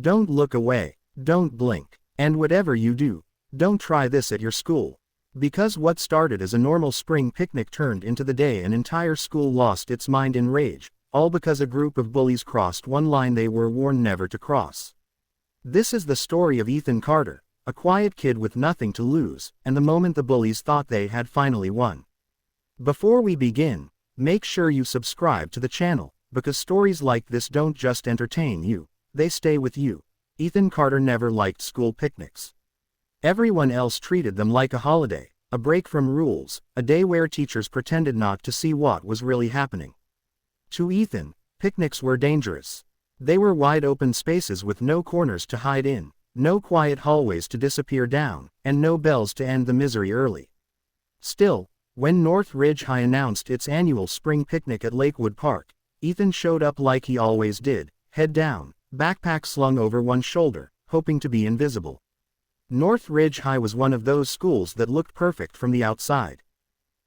Don't look away. Don't blink. And whatever you do, don't try this at your school. Because what started as a normal spring picnic turned into the day an entire school lost its mind in rage, all because a group of bullies crossed one line they were warned never to cross. This is the story of Ethan Carter, a quiet kid with nothing to lose, and the moment the bullies thought they had finally won. Before we begin, make sure you subscribe to the channel, because stories like this don't just entertain you, they stay with you. Ethan Carter never liked school picnics. Everyone else treated them like a holiday, a break from rules, a day where teachers pretended not to see what was really happening. To Ethan, picnics were dangerous. They were wide open spaces with no corners to hide in, no quiet hallways to disappear down, and no bells to end the misery early. Still, when North Ridge High announced its annual spring picnic at Lakewood Park, Ethan showed up like he always did, head down, backpack slung over one shoulder, hoping to be invisible. North Ridge High was one of those schools that looked perfect from the outside.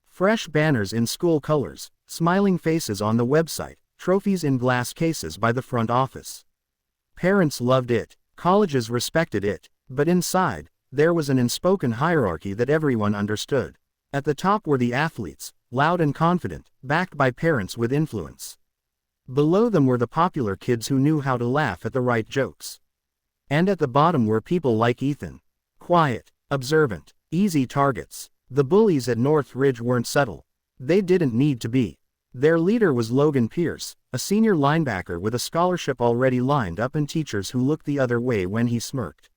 Fresh banners in school colors, smiling faces on the website, trophies in glass cases by the front office. Parents loved it, colleges respected it, but inside, there was an unspoken hierarchy that everyone understood. At the top were the athletes, loud and confident, backed by parents with influence. Below them were the popular kids who knew how to laugh at the right jokes. And at the bottom were people like Ethan. Quiet, observant, easy targets. The bullies at North Ridge weren't subtle. They didn't need to be. Their leader was Logan Pierce, a senior linebacker with a scholarship already lined up and teachers who looked the other way when he smirked.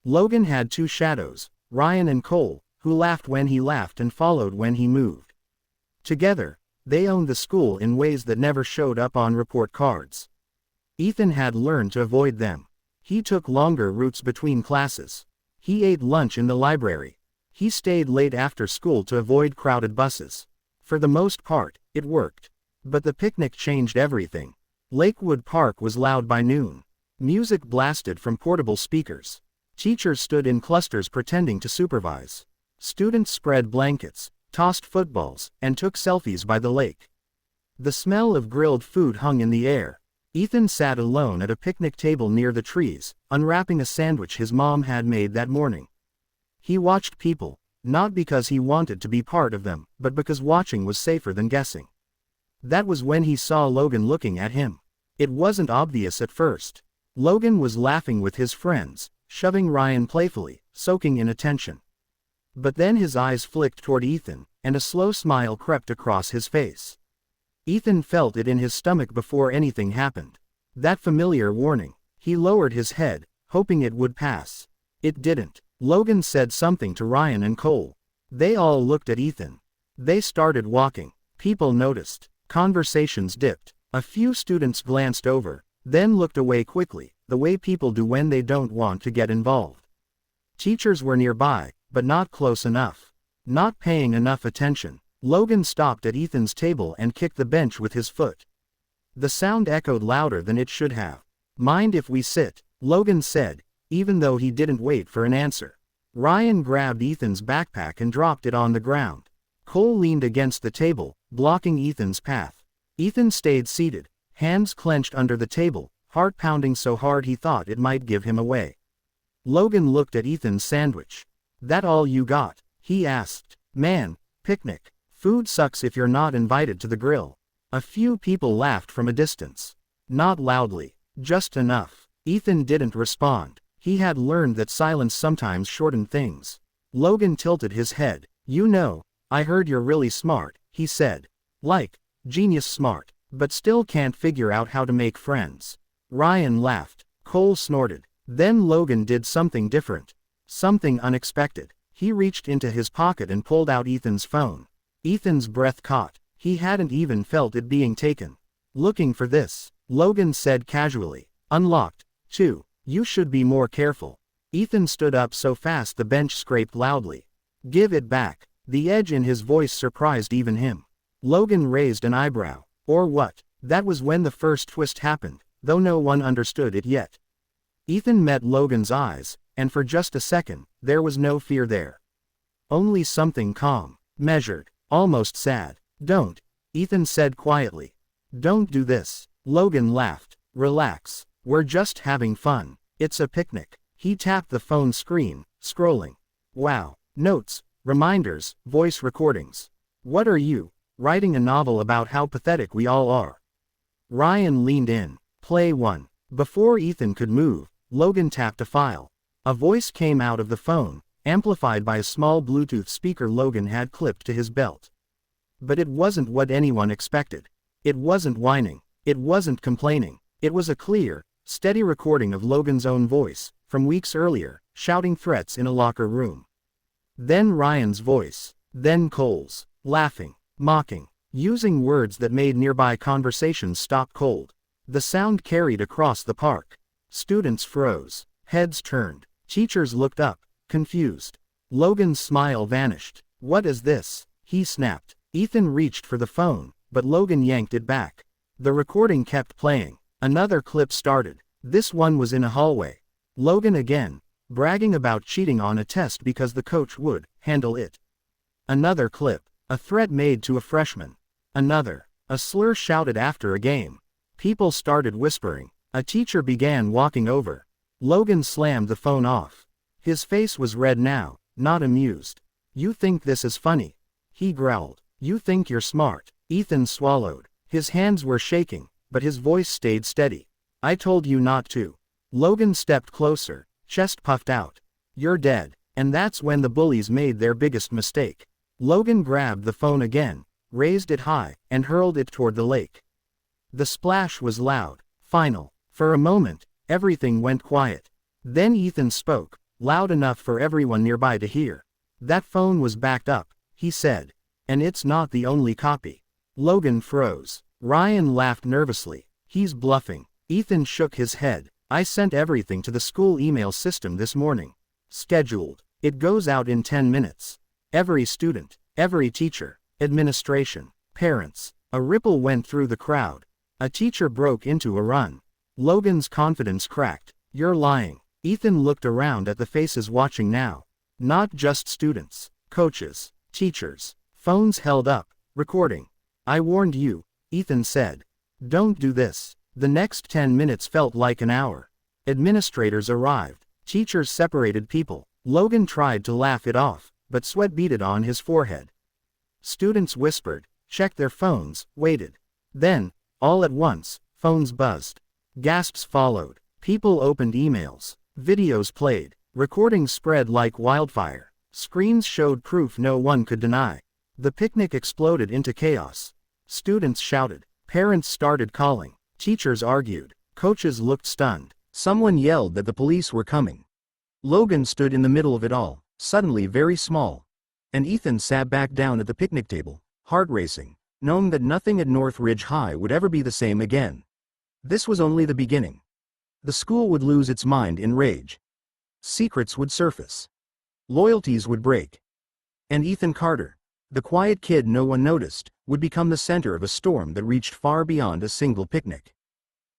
Logan had two shadows, Ryan and Cole, who laughed when he laughed and followed when he moved. Together, they owned the school in ways that never showed up on report cards. Ethan had learned to avoid them. He took longer routes between classes. He ate lunch in the library. He stayed late after school to avoid crowded buses. For the most part, it worked. But the picnic changed everything. Lakewood Park was loud by noon. Music blasted from portable speakers. Teachers stood in clusters pretending to supervise. Students spread blankets, tossed footballs, and took selfies by the lake. The smell of grilled food hung in the air. Ethan sat alone at a picnic table near the trees, unwrapping a sandwich his mom had made that morning. He watched people, not because he wanted to be part of them, but because watching was safer than guessing. That was when he saw Logan looking at him. It wasn't obvious at first. Logan was laughing with his friends, shoving Ryan playfully, soaking in attention. But then his eyes flicked toward Ethan, and a slow smile crept across his face. Ethan felt it in his stomach before anything happened. That familiar warning. He lowered his head, hoping it would pass. It didn't. Logan said something to Ryan and Cole. They all looked at Ethan. They started walking. People noticed. Conversations dipped. A few students glanced over, then looked away quickly, the way people do when they don't want to get involved. Teachers were nearby, but not close enough. Not paying enough attention. Logan stopped at Ethan's table and kicked the bench with his foot. The sound echoed louder than it should have. "Mind if we sit?" Logan said, even though he didn't wait for an answer. Ryan grabbed Ethan's backpack and dropped it on the ground. Cole leaned against the table, blocking Ethan's path. Ethan stayed seated, hands clenched under the table, heart pounding so hard he thought it might give him away. Logan looked at Ethan's sandwich. "That all you got?" he asked. "Man, picnic. Food sucks if you're not invited to the grill." A few people laughed from a distance. Not loudly, just enough. Ethan didn't respond. He had learned that silence sometimes shortened things. Logan tilted his head. "You know, I heard you're really smart," he said. "Like, genius smart, but still can't figure out how to make friends." Ryan laughed. Cole snorted. Then Logan did something different. Something unexpected. He reached into his pocket and pulled out Ethan's phone. Ethan's breath caught. He hadn't even felt it being taken. "Looking for this," Logan said casually. "Unlocked, too. You should be more careful." Ethan stood up so fast the bench scraped loudly. "Give it back." The edge in his voice surprised even him. Logan raised an eyebrow. "Or what?" That was when the first twist happened, though no one understood it yet. Ethan met Logan's eyes, and for just a second, there was no fear there. Only something calm, measured, almost sad. "Don't," Ethan said quietly. "Don't do this." Logan laughed. "Relax. We're just having fun." It's a picnic. He tapped the phone screen, scrolling. Wow. Notes, reminders, voice recordings. What are you? Writing a novel about how pathetic we all are. Ryan leaned in. Play 1. Before Ethan could move, Logan tapped a file. A voice came out of the phone, amplified by a small Bluetooth speaker Logan had clipped to his belt. But it wasn't what anyone expected. It wasn't whining. It wasn't complaining. It was a clear, steady recording of Logan's own voice, from weeks earlier, shouting threats in a locker room. Then Ryan's voice. Then Cole's, laughing, mocking, using words that made nearby conversations stop cold. The sound carried across the park. Students froze. Heads turned. Teachers looked up, confused. Logan's smile vanished. What is this? He snapped. Ethan reached for the phone, but Logan yanked it back. The recording kept playing. Another clip started. This one was in a hallway. Logan again, bragging about cheating on a test because the coach would handle it. Another clip. A threat made to a freshman. Another. A slur shouted after a game. People started whispering. A teacher began walking over. Logan slammed the phone off. His face was red now, not amused. You think this is funny? He growled. You think you're smart? Ethan swallowed. His hands were shaking, but his voice stayed steady. I told you not to. Logan stepped closer, chest puffed out. You're dead. And that's when the bullies made their biggest mistake. Logan grabbed the phone again, raised it high, and hurled it toward the lake. The splash was loud, final. For a moment, everything went quiet. Then Ethan spoke, loud enough for everyone nearby to hear. That phone was backed up, he said. And it's not the only copy. Logan froze. Ryan laughed nervously. He's bluffing. Ethan shook his head. I sent everything to the school email system this morning. Scheduled. It goes out in 10 minutes. Every student, every teacher, administration, parents. A ripple went through the crowd. A teacher broke into a run. Logan's confidence cracked. You're lying. Ethan looked around at the faces watching now. Not just students, coaches, teachers. Phones held up, recording. I warned you, Ethan said. Don't do this. The next 10 minutes felt like an hour. Administrators arrived. Teachers separated people. Logan tried to laugh it off, but sweat beaded on his forehead. Students whispered, checked their phones, waited. Then, all at once, phones buzzed. Gasps followed. People opened emails. Videos played. Recordings spread like wildfire. Screens showed proof no one could deny. The picnic exploded into chaos. Students shouted. Parents started calling. Teachers argued. Coaches looked stunned. Someone yelled that the police were coming. Logan stood in the middle of it all, suddenly very small. And Ethan sat back down at the picnic table, heart racing, knowing that nothing at North Ridge High would ever be the same again. This was only the beginning. The school would lose its mind in rage. Secrets would surface. Loyalties would break. And Ethan Carter, the quiet kid no one noticed, would become the center of a storm that reached far beyond a single picnic.